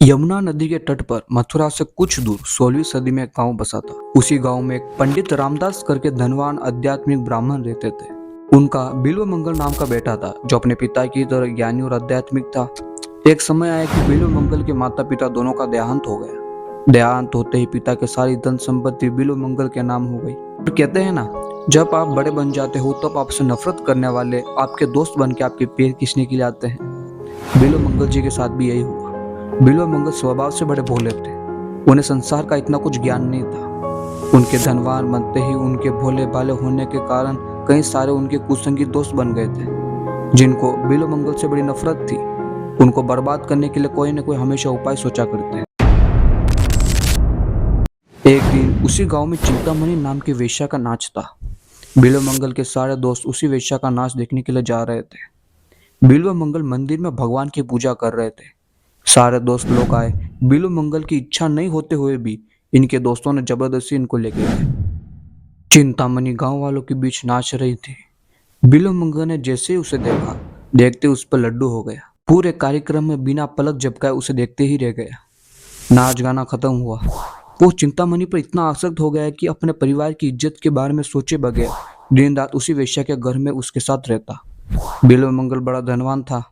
यमुना नदी के तट पर मथुरा से कुछ दूर 16वीं सदी में एक गांव बसा था। उसी गांव में एक पंडित रामदास करके धनवान आध्यात्मिक ब्राह्मण रहते थे। उनका बिल्व मंगल नाम का बेटा था जो अपने पिता की तरह ज्ञानी और आध्यात्मिक था। एक समय आया कि बिल्व मंगल के माता पिता दोनों का देहांत हो गया। देहांत होते ही पिता के सारी धन संपत्ति बिल्व मंगल के नाम हो गई। और कहते हैं ना, जब आप बड़े बन जाते हो तब आपसे नफरत करने वाले आपके दोस्त बन के आपके पैर खींचने के लिए आते हैं। बिल्व मंगल जी के साथ भी यही हुआ। बिल्व मंगल स्वभाव से बड़े भोले थे। उन्हें संसार का इतना कुछ ज्ञान नहीं था। उनके धनवान बनते ही उनके भोले भाले होने के कारण कई सारे उनके कुसंगी दोस्त बन गए थे, जिनको बिल्व मंगल से बड़ी नफरत थी। उनको बर्बाद करने के लिए कोई न कोई हमेशा उपाय सोचा करते। एक दिन उसी गांव में चिंतामणि नाम की वेश्या का नाच था। बिल्व मंगल के सारे दोस्त उसी वेश्या का नाच देखने के लिए जा रहे थे। बिल्व मंगल मंदिर में भगवान की पूजा कर रहे थे। सारे दोस्त लोग आए। बिल्व मंगल की इच्छा नहीं होते हुए भी इनके दोस्तों ने जबरदस्ती इनको लेके गए। चिंतामणि गांव वालों के बीच नाच रही थी। बिल्व मंगल ने जैसे ही उसे देखा, देखते उस पर लड्डू हो गया। पूरे कार्यक्रम में बिना पलक झपकाए उसे देखते ही रह गया। नाच गाना खत्म हुआ। वो चिंतामणि पर इतना आसक्त हो गया कि अपने परिवार की इज्जत के बारे में सोचे बगैर दिन रात उसी वेश्या के घर में उसके साथ रहता। बिल्व मंगल बड़ा धनवान था,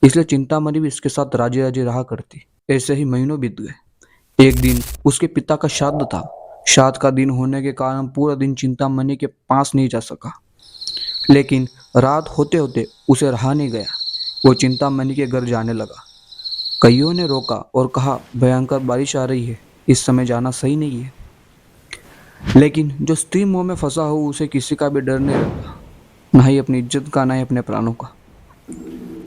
इसलिए चिंतामणि भी इसके साथ राजी राजी रहा करती। ऐसे ही महीनों बीत गए। एक दिन उसके पिता का श्राद्ध था। श्राद्ध का दिन होने के कारण पूरा दिन चिंतामणि के पास नहीं जा सका। लेकिन रात होते होते उसे रहा नहीं गया। वो चिंतामणि के घर जाने लगा। कईयों ने रोका और कहा, भयंकर बारिश आ रही है, इस समय जाना सही नहीं है। लेकिन जो स्त्री मोह में फंसा हो उसे किसी का भी डर नहीं रहता, ना ही अपनी इज्जत का, ना ही अपने प्राणों का।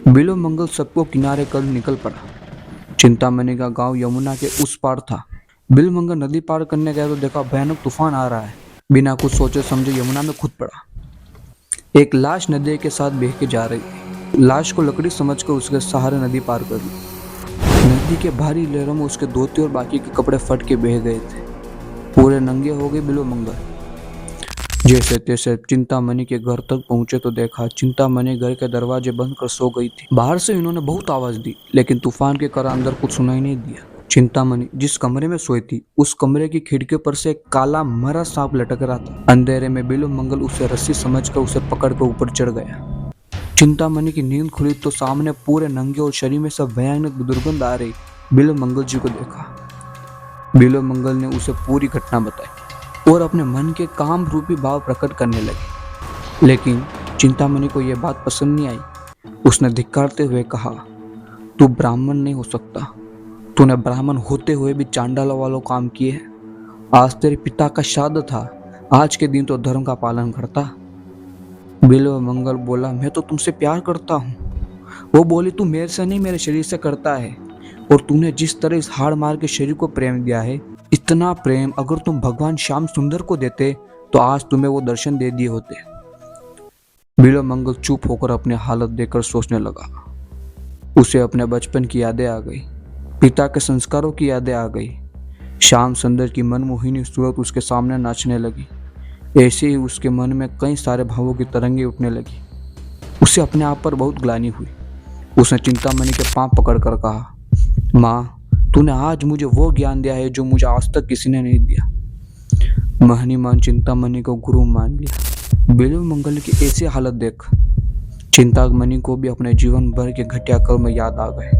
बिल्व मंगल सबको किनारे कर निकल पड़ा। चिंतामणि का गांव यमुना के उस पार था। बिल्व मंगल नदी पार करने गया तो देखा भयानक तूफान आ रहा है। बिना कुछ सोचे समझे यमुना में कूद पड़ा। एक लाश नदी के साथ बह के जा रही थी। लाश को लकड़ी समझकर उसके सहारे नदी पार कर ली। नदी के भारी लहरों में उसके धोती और बाकी के कपड़े फट के बह गए थे। पूरे नंगे हो गए बिल्व मंगल। जैसे तैसे चिंतामणि के घर तक पहुंचे तो देखा चिंतामणि घर के दरवाजे बंद कर सो गई थी। बाहर से इन्होंने बहुत आवाज दी, लेकिन तूफान के कारण अंदर कुछ सुनाई नहीं दिया। चिंतामणि जिस कमरे में सोई थी उस कमरे की खिड़की पर से एक काला मरा सांप लटक रहा था। अंधेरे में बिल्व मंगल उसे रस्सी समझकर उसे पकड़कर ऊपर चढ़ गया। चिंतामणि की नींद खुली तो सामने पूरे नंगे और शरीर में सब भयानक दुर्गंध आ रही बिल्व मंगल जी को देखा। बिल्व मंगल ने उसे पूरी घटना बताई और अपने मन के काम रूपी भाव प्रकट करने लगे। लेकिन चिंतामणि को यह बात पसंद नहीं आई। उसने धिक्कारते हुए कहा, तू ब्राह्मण नहीं हो सकता। तूने ब्राह्मण होते हुए भी चांडाल वालों काम किए हैं। आज तेरे पिता का श्राद्ध था, आज के दिन तो धर्म का पालन करता। बिल्व मंगल बोला, मैं तो तुमसे प्यार करता हूँ। वो बोली, तू मेरे से नहीं मेरे शरीर से करता है। और तूने जिस तरह इस हाड़ मार के शरीर को प्रेम दिया है, इतना प्रेम अगर तुम भगवान श्याम सुंदर को देते तो आज तुम्हें वो दर्शन दे दिए होते। बिल्व मंगल चुप होकर अपनी हालत देखकर सोचने लगा। उसे अपने बचपन की यादें आ गई, पिता के संस्कारों की यादें आ गई। श्याम सुंदर की मनमोहिनी सूरत उसके सामने नाचने लगी। ऐसे ही उसके मन में कई सारे भावों की तरंगें उठने लगी। उसे अपने आप पर बहुत ग्लानि हुई। उसने चिंतामणि के पांव पकड़कर कहा, माँ, तूने आज मुझे वो ज्ञान दिया है जो मुझे आज तक किसी ने नहीं दिया। महनीमान चिंतामणि को गुरु मान लिया। बिल्व मंगल की ऐसी हालत देख चिंतामणि को भी अपने जीवन भर के घटिया कर्म याद आ गए।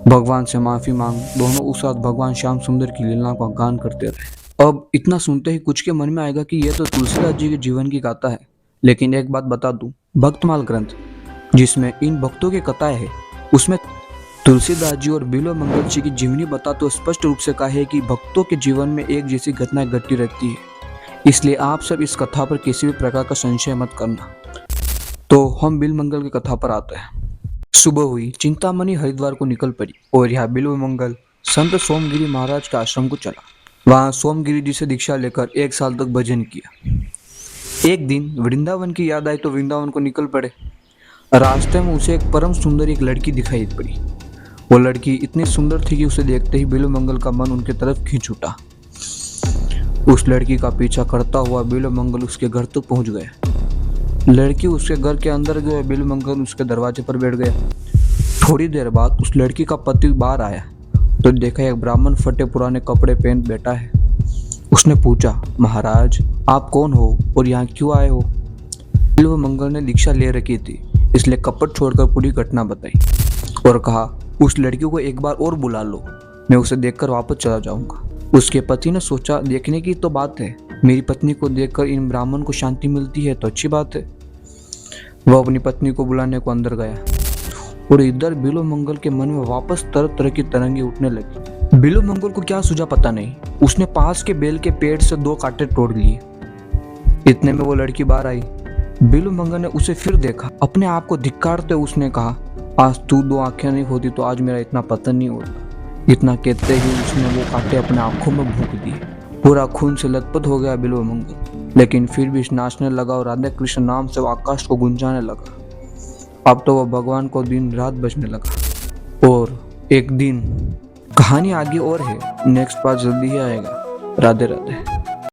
भगवान से माफी मांग दोनों उस रात भगवान श्याम सुंदर की लीला का गान करते रहे। अब इतना सुनते ही कुछ के मन में आएगा कि यह तो तुलसीदास जी के जीवन की गाथा है। लेकिन एक बात बता दूं, भक्तमाल ग्रंथ जिसमें इन भक्तों की कथाएं है, उसमें तुलसीदास जी और बिल्व मंगल जी की जीवनी बता तो स्पष्ट रूप से कहा है कि भक्तों के जीवन में एक जैसी घटनाएं घटती रहती है। इसलिए आप सब इस कथा पर किसी भी प्रकार का संशय मत करना। तो हम बिल्व मंगल की कथा पर आते हैं। सुबह हुई, चिंतामणि हरिद्वार को निकल पड़ी और यहाँ बिल्व मंगल संत सोमगिरी महाराज के आश्रम को चला। वहाँ सोमगिरी जी से दीक्षा लेकर 1 साल तक भजन किया। एक दिन वृंदावन की याद आई तो वृंदावन को निकल पड़े। रास्ते में उसे एक परम सुंदर एक लड़की दिखाई पड़ी। वो लड़की इतनी सुंदर थी कि उसे देखते ही बिल्व मंगल का मन उनके तरफ खींच उठा। उस लड़की का पीछा करता हुआ बिल्व मंगल उसके घर तक पहुंच गया। लड़की उसके घर के अंदर गई और बिल्व मंगल उसके दरवाजे पर बैठ गया। थोड़ी देर बाद उस लड़की का पति बाहर आया तो देखा एक ब्राह्मण फटे पुराने कपड़े पहन बैठा है। उसने पूछा, महाराज आप कौन हो और यहाँ क्यों आए हो? बिल्व मंगल ने दीक्षा ले रखी थी, इसलिए कपट छोड़कर पूरी घटना बताई और कहा, उस लड़की को एक बार और बुला लो, मैं उसे देखकर वापस चला जाऊंगा। उसके पति ने सोचा, देखने की तो बात है, मेरी पत्नी को देखकर इन ब्राह्मण को शांति मिलती है तो अच्छी बात है। वह अपनी पत्नी को बुलाने को अंदर गया और इधर बिल्व मंगल के मन में वापस तरह तरह की तरंगे उठने लगी। बिल्व मंगल को क्या सूझा पता नहीं, उसने पास के बेल के पेड़ से 2 कांटे तोड़ लिए। इतने में वो लड़की बाहर आई। बिल्व मंगल ने उसे फिर देखा। अपने आप को धिक्कारते उसने कहा, आज तू 2 आंखें नहीं होती तो आज मेरा इतना पतन नहीं होता। इतना कहते ही उसने वो कांटे अपने आंखों में भूंक दिए। पूरा खून से लथपथ हो गया बिल्व मंगल, लेकिन फिर भी नाचने लगा और राधे कृष्ण नाम से वो आकाश को गुंजाने लगा। अब तो वह भगवान को दिन रात बजने लगा। और एक दिन कहानी आगे और है, नेक्स्ट पार्ट जल्दी ही आएगा। राधे राधे।